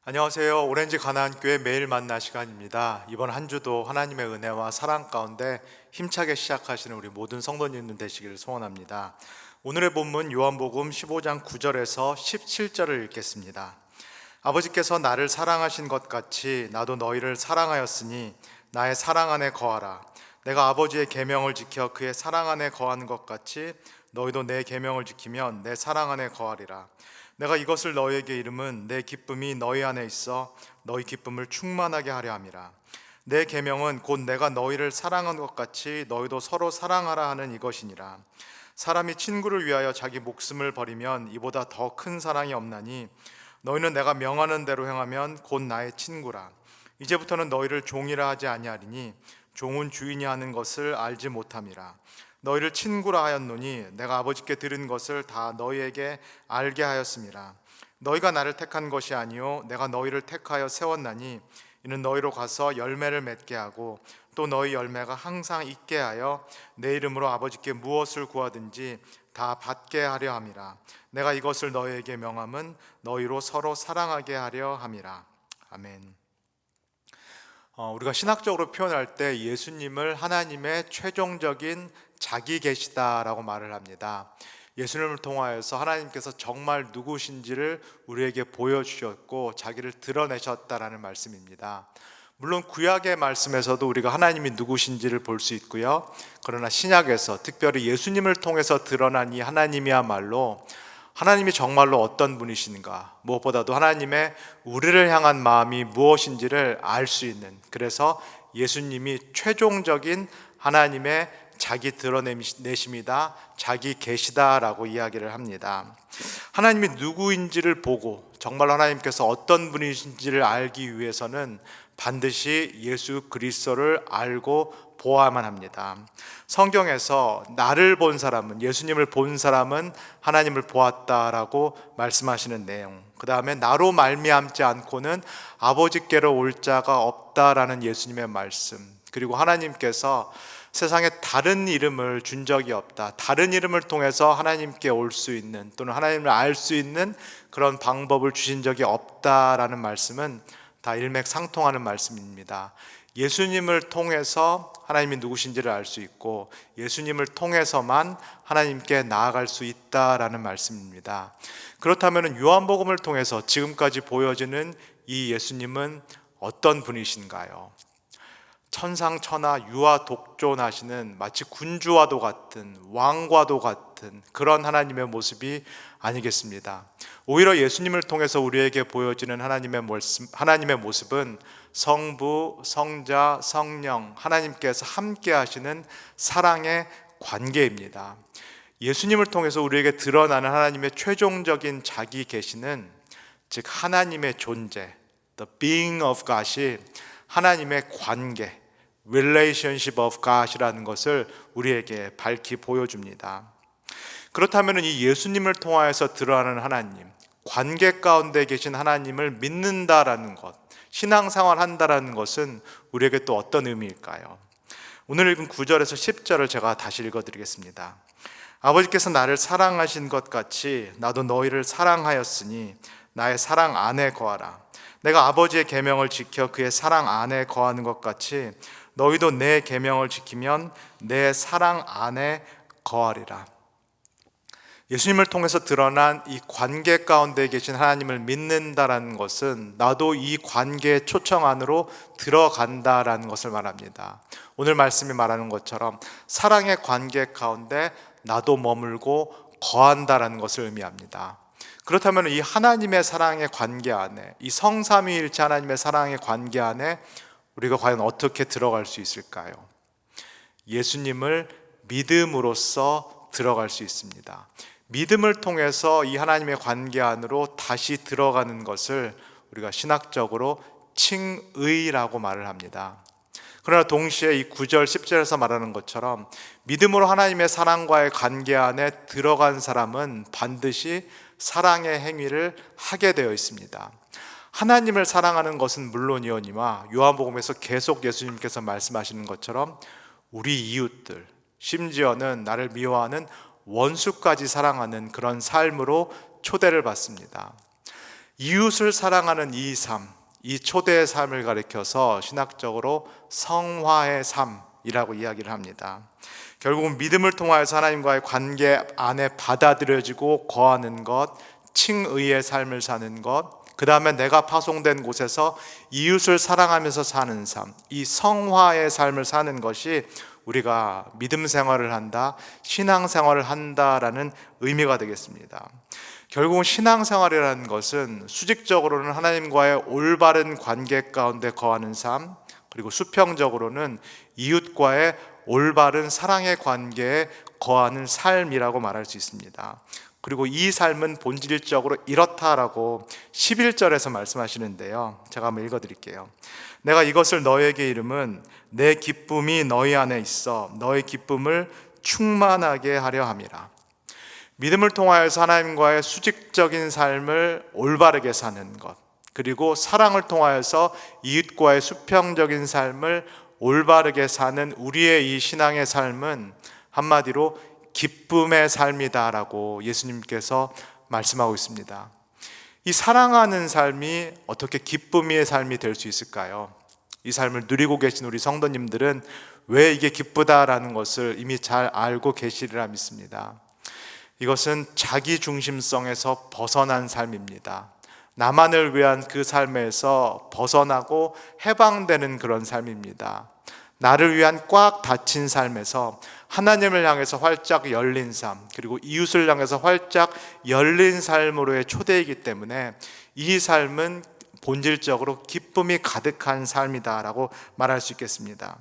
안녕하세요. 오렌지 가나안교회 매일 만나 시간입니다. 이번 한 주도 하나님의 은혜와 사랑 가운데 힘차게 시작하시는 우리 모든 성도님들 되시기를 소원합니다. 오늘의 본문 요한복음 15장 9절에서 17절을 읽겠습니다. 아버지께서 나를 사랑하신 것 같이 나도 너희를 사랑하였으니 나의 사랑 안에 거하라. 내가 아버지의 계명을 지켜 그의 사랑 안에 거하는 것 같이 너희도 내 계명을 지키면 내 사랑 안에 거하리라. 내가 이것을 너희에게 이름은 내 기쁨이 너희 안에 있어 너희 기쁨을 충만하게 하려 함이라. 내 계명은 곧 내가 너희를 사랑한 것 같이 너희도 서로 사랑하라 하는 이것이니라. 사람이 친구를 위하여 자기 목숨을 버리면 이보다 더 큰 사랑이 없나니 너희는 내가 명하는 대로 행하면 곧 나의 친구라. 이제부터는 너희를 종이라 하지 아니하리니 종은 주인이 하는 것을 알지 못함이라. 너희를 친구라 하였노니 내가 아버지께 들은 것을 다 너희에게 알게 하였음이라. 너희가 나를 택한 것이 아니요 내가 너희를 택하여 세웠나니 이는 너희로 가서 열매를 맺게 하고 또 너희 열매가 항상 있게 하여 내 이름으로 아버지께 무엇을 구하든지 다 받게 하려 함이라. 내가 이것을 너희에게 명함은 너희로 서로 사랑하게 하려 함이라. 아멘. 우리가 신학적으로 표현할 때 예수님을 하나님의 최종적인 자기 계시다라고 말을 합니다. 예수님을 통하여서 하나님께서 정말 누구신지를 우리에게 보여주셨고 자기를 드러내셨다라는 말씀입니다. 물론 구약의 말씀에서도 우리가 하나님이 누구신지를 볼 수 있고요. 그러나 신약에서 특별히 예수님을 통해서 드러난 이 하나님이야말로 하나님이 정말로 어떤 분이신가, 무엇보다도 하나님의 우리를 향한 마음이 무엇인지를 알 수 있는, 그래서 예수님이 최종적인 하나님의 자기 드러내심이다, 자기 계시다라고 이야기를 합니다. 하나님이 누구인지를 보고 정말 하나님께서 어떤 분이신지를 알기 위해서는 반드시 예수 그리스도를 알고 보아야만 합니다. 성경에서 나를 본 사람은, 예수님을 본 사람은 하나님을 보았다라고 말씀하시는 내용, 그 다음에 나로 말미암지 않고는 아버지께로 올 자가 없다라는 예수님의 말씀, 그리고 하나님께서 세상에 다른 이름을 준 적이 없다, 다른 이름을 통해서 하나님께 올 수 있는 또는 하나님을 알 수 있는 그런 방법을 주신 적이 없다라는 말씀은 다 일맥상통하는 말씀입니다. 예수님을 통해서 하나님이 누구신지를 알 수 있고 예수님을 통해서만 하나님께 나아갈 수 있다라는 말씀입니다. 그렇다면 요한복음을 통해서 지금까지 보여지는 이 예수님은 어떤 분이신가요? 천상천하 유아 독존하시는 마치 군주와도 같은, 왕과도 같은 그런 하나님의 모습이 아니겠습니다. 오히려 예수님을 통해서 우리에게 보여지는 하나님의 모습은 성부, 성자, 성령, 하나님께서 함께 하시는 사랑의 관계입니다. 예수님을 통해서 우리에게 드러나는 하나님의 최종적인 자기 계시는, 즉 하나님의 존재, the being of God이 하나님의 관계, relationship of God이라는 것을 우리에게 밝히 보여줍니다. 그렇다면 이 예수님을 통하여서 드러나는 하나님, 관계 가운데 계신 하나님을 믿는다라는 것, 신앙생활 한다라는 것은 우리에게 또 어떤 의미일까요? 오늘 읽은 9절에서 10절을 제가 다시 읽어드리겠습니다. 아버지께서 나를 사랑하신 것 같이 나도 너희를 사랑하였으니 나의 사랑 안에 거하라. 내가 아버지의 계명을 지켜 그의 사랑 안에 거하는 것 같이 너희도 내 계명을 지키면 내 사랑 안에 거하리라. 예수님을 통해서 드러난 이 관계 가운데 계신 하나님을 믿는다라는 것은 나도 이 관계의 초청 안으로 들어간다라는 것을 말합니다. 오늘 말씀이 말하는 것처럼 사랑의 관계 가운데 나도 머물고 거한다라는 것을 의미합니다. 그렇다면 이 하나님의 사랑의 관계 안에, 이 성삼위일체 하나님의 사랑의 관계 안에 우리가 과연 어떻게 들어갈 수 있을까요? 예수님을 믿음으로써 들어갈 수 있습니다. 믿음을 통해서 이 하나님의 관계 안으로 다시 들어가는 것을 우리가 신학적으로 칭의라고 말을 합니다. 그러나 동시에 이 9절 10절에서 말하는 것처럼 믿음으로 하나님의 사랑과의 관계 안에 들어간 사람은 반드시 사랑의 행위를 하게 되어 있습니다. 하나님을 사랑하는 것은 물론이오니와 요한복음에서 계속 예수님께서 말씀하시는 것처럼 우리 이웃들, 심지어는 나를 미워하는 원수까지 사랑하는 그런 삶으로 초대를 받습니다. 이웃을 사랑하는 이 삶, 이 초대의 삶을 가리켜서 신학적으로 성화의 삶이라고 이야기를 합니다. 결국은 믿음을 통하여서 하나님과의 관계 안에 받아들여지고 거하는 것, 칭의의 삶을 사는 것, 그 다음에 내가 파송된 곳에서 이웃을 사랑하면서 사는 삶, 이 성화의 삶을 사는 것이 우리가 믿음 생활을 한다, 신앙 생활을 한다라는 의미가 되겠습니다. 결국은 신앙생활이라는 것은 수직적으로는 하나님과의 올바른 관계 가운데 거하는 삶, 그리고 수평적으로는 이웃과의 올바른 사랑의 관계에 거하는 삶이라고 말할 수 있습니다. 그리고 이 삶은 본질적으로 이렇다라고 11절에서 말씀하시는데요, 제가 한번 읽어드릴게요. 내가 이것을 너에게 이름은 내 기쁨이 너희 안에 있어 너의 기쁨을 충만하게 하려 함이라. 믿음을 통하여서 하나님과의 수직적인 삶을 올바르게 사는 것, 그리고 사랑을 통하여서 이웃과의 수평적인 삶을 올바르게 사는 우리의 이 신앙의 삶은 한마디로 기쁨의 삶이다라고 예수님께서 말씀하고 있습니다. 이 사랑하는 삶이 어떻게 기쁨의 삶이 될 수 있을까요? 이 삶을 누리고 계신 우리 성도님들은 왜 이게 기쁘다라는 것을 이미 잘 알고 계시리라 믿습니다. 이것은 자기 중심성에서 벗어난 삶입니다. 나만을 위한 그 삶에서 벗어나고 해방되는 그런 삶입니다. 나를 위한 꽉 닫힌 삶에서 하나님을 향해서 활짝 열린 삶, 그리고 이웃을 향해서 활짝 열린 삶으로의 초대이기 때문에 이 삶은 본질적으로 기쁨이 가득한 삶이다라고 말할 수 있겠습니다.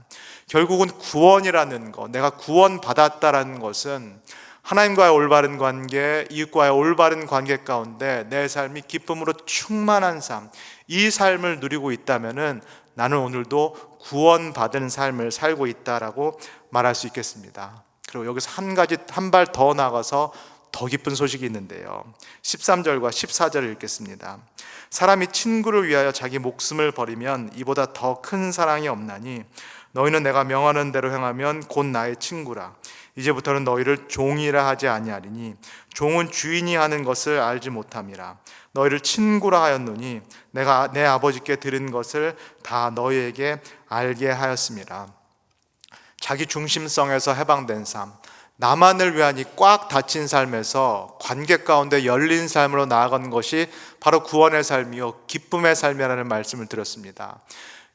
결국은 구원이라는 것, 내가 구원받았다라는 것은 하나님과의 올바른 관계, 이웃과의 올바른 관계 가운데 내 삶이 기쁨으로 충만한 삶, 이 삶을 누리고 있다면은 나는 오늘도 구원받은 삶을 살고 있다라고 말할 수 있겠습니다. 그리고 여기서 한 발 더 나가서 더 기쁜 소식이 있는데요, 13절과 14절을 읽겠습니다. 사람이 친구를 위하여 자기 목숨을 버리면 이보다 더 큰 사랑이 없나니 너희는 내가 명하는 대로 행하면 곧 나의 친구라. 이제부터는 너희를 종이라 하지 아니하리니 종은 주인이 하는 것을 알지 못함이라. 너희를 친구라 하였노니 내가 내 아버지께 들은 것을 다 너희에게 알게 하였음이라. 자기 중심성에서 해방된 삶, 나만을 위한 이 꽉 닫힌 삶에서 관계 가운데 열린 삶으로 나아가는 것이 바로 구원의 삶이요 기쁨의 삶이라는 말씀을 드렸습니다.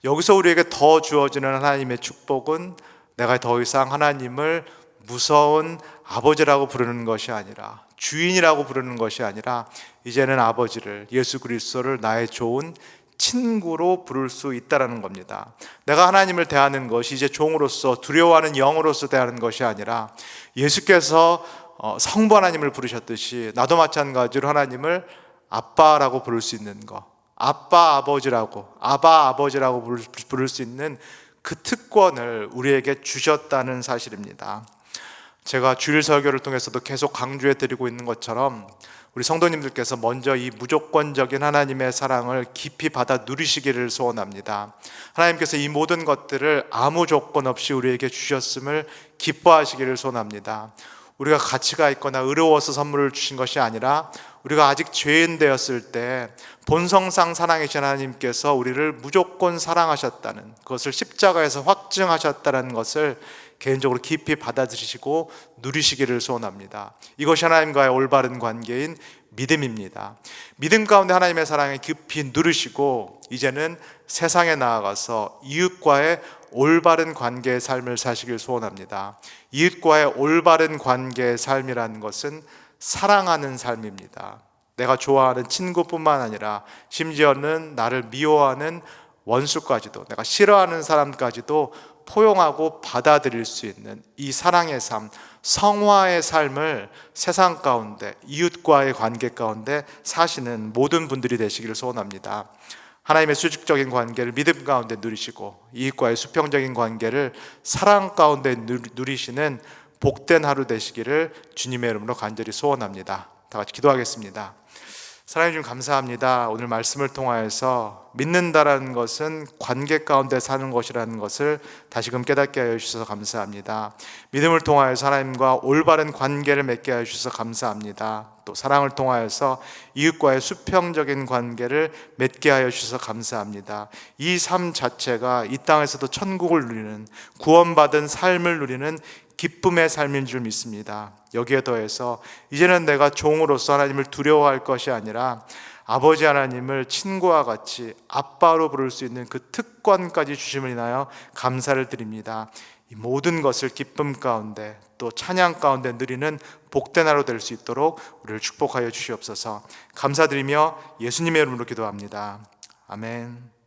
여기서 우리에게 더 주어지는 하나님의 축복은 내가 더 이상 하나님을 무서운 아버지라고 부르는 것이 아니라, 주인이라고 부르는 것이 아니라, 이제는 아버지를, 예수 그리스도를 나의 좋은 친구로 부를 수 있다는 겁니다. 내가 하나님을 대하는 것이 이제 종으로서, 두려워하는 영으로서 대하는 것이 아니라 예수께서 성부 하나님을 부르셨듯이 나도 마찬가지로 하나님을 아빠라고 부를 수 있는 것, 아빠 아버지라고, 아바 아버지라고 부를 수 있는 그 특권을 우리에게 주셨다는 사실입니다. 제가 주일 설교를 통해서도 계속 강조해 드리고 있는 것처럼 우리 성도님들께서 먼저 이 무조건적인 하나님의 사랑을 깊이 받아 누리시기를 소원합니다. 하나님께서 이 모든 것들을 아무 조건 없이 우리에게 주셨음을 기뻐하시기를 소원합니다. 우리가 가치가 있거나 의로워서 선물을 주신 것이 아니라 우리가 아직 죄인 되었을 때 본성상 사랑이신 하나님께서 우리를 무조건 사랑하셨다는 것을 십자가에서 확증하셨다는 것을 개인적으로 깊이 받아들이시고 누리시기를 소원합니다. 이것이 하나님과의 올바른 관계인 믿음입니다. 믿음 가운데 하나님의 사랑을 깊이 누리시고 이제는 세상에 나아가서 이웃과의 올바른 관계의 삶을 사시길 소원합니다. 이웃과의 올바른 관계의 삶이라는 것은 사랑하는 삶입니다. 내가 좋아하는 친구뿐만 아니라 심지어는 나를 미워하는 원수까지도, 내가 싫어하는 사람까지도 포용하고 받아들일 수 있는 이 사랑의 삶, 성화의 삶을 세상 가운데, 이웃과의 관계 가운데 사시는 모든 분들이 되시기를 소원합니다. 하나님의 수직적인 관계를 믿음 가운데 누리시고 이웃과의 수평적인 관계를 사랑 가운데 누리시는 복된 하루 되시기를 주님의 이름으로 간절히 소원합니다. 다 같이 기도하겠습니다. 하나님 좀 감사합니다. 오늘 말씀을 통하여서 믿는다라는 것은 관계 가운데 사는 것이라는 것을 다시금 깨닫게 하여 주셔서 감사합니다. 믿음을 통하여서 하나님과 올바른 관계를 맺게 하여 주셔서 감사합니다. 또 사랑을 통하여서 이웃과의 수평적인 관계를 맺게 하여 주셔서 감사합니다. 이 삶 자체가 이 땅에서도 천국을 누리는, 구원받은 삶을 누리는 기쁨의 삶인 줄 믿습니다. 여기에 더해서 이제는 내가 종으로서 하나님을 두려워할 것이 아니라 아버지 하나님을 친구와 같이 아빠로 부를 수 있는 그 특권까지 주심을 인하여 감사를 드립니다. 이 모든 것을 기쁨 가운데 또 찬양 가운데 누리는 복된 하루 될 수 있도록 우리를 축복하여 주시옵소서. 감사드리며 예수님의 이름으로 기도합니다. 아멘.